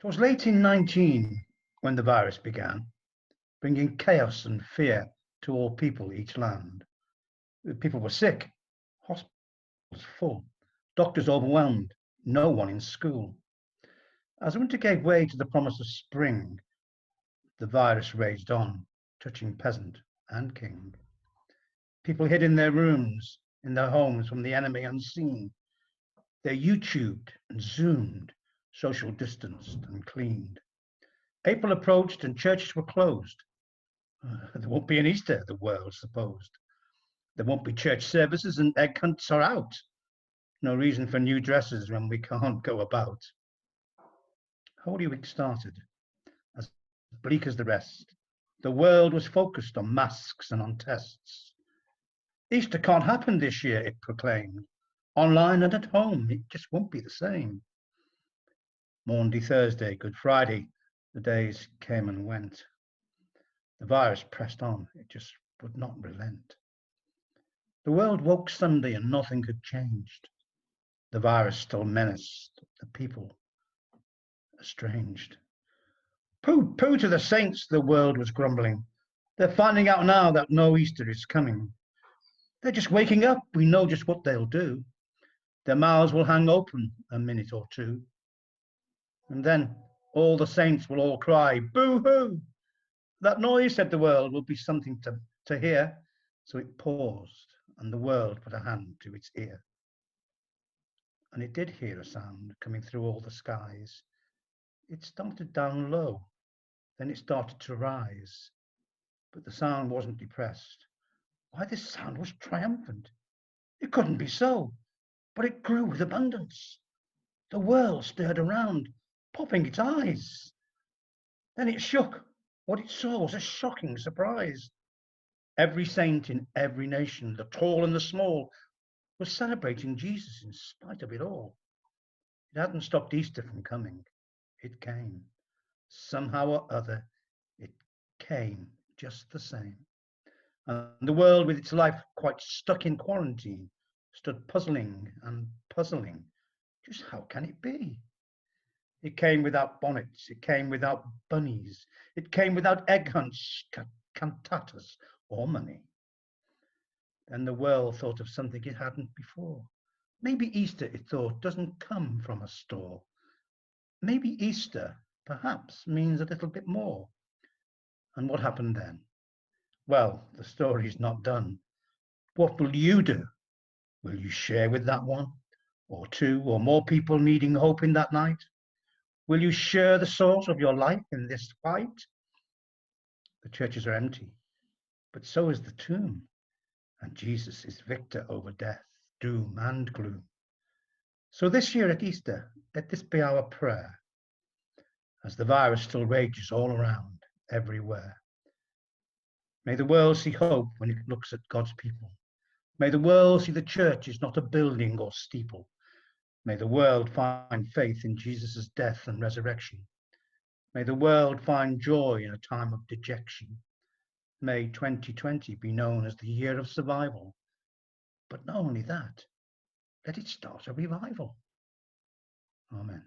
'Twas late in 19 when the virus began, bringing chaos and fear to all people, each land. People were sick, hospitals full, doctors overwhelmed, no one in school. As winter gave way to the promise of spring, the virus raged on, touching peasant and king. People hid in their rooms, in their homes from the enemy unseen. They YouTubed and Zoomed, social distanced and cleaned. April approached and churches were closed. There won't be an Easter, the world supposed. There won't be church services and egg hunts are out. No reason for new dresses when we can't go about. Holy Week started, as bleak as the rest. The world was focused on masks and on tests. Easter can't happen this year, it proclaimed. Online and at home, it just won't be the same. Maundy Thursday, Good Friday, the days came and went. The virus pressed on, it just would not relent. The world woke Sunday and nothing had changed. The virus still menaced the people, estranged. Pooh, pooh to the saints, the world was grumbling. They're finding out now that no Easter is coming. They're just waking up, we know just what they'll do. Their mouths will hang open a minute or two. And then all the saints will all cry, boo-hoo! That noise, said the world, will be something to hear. So it paused, and the world put a hand to its ear. And it did hear a sound coming through all the skies. It started down low, then it started to rise. But the sound wasn't depressed. Why, this sound was triumphant. It couldn't be so, but it grew with abundance. The world stirred around, popping its eyes. Then it shook. What it saw was a shocking surprise. Every saint in every nation, the tall and the small, was celebrating Jesus in spite of it all. It hadn't stopped Easter from coming. It came. Somehow or other, it came just the same. And the world, with its life quite stuck in quarantine, stood puzzling and puzzling. Just how can it be? It came without bonnets, it came without bunnies, it came without egg hunts, cantatas, or money. Then the world thought of something it hadn't before. Maybe Easter, it thought, doesn't come from a store. Maybe Easter, perhaps, means a little bit more. And what happened then? Well, the story's not done. What will you do? Will you share with that one, or two, or more people needing hope in that night? Will you share the source of your life in this fight? The churches are empty, but so is the tomb, and Jesus is victor over death, doom, and gloom. So this year at Easter, let this be our prayer, as the virus still rages all around, everywhere. May the world see hope when it looks at God's people. May the world see the church is not a building or steeple. May the world find faith in Jesus' death and resurrection. May the world find joy in a time of dejection. May 2020 be known as the year of survival. But not only that, let it start a revival. Amen.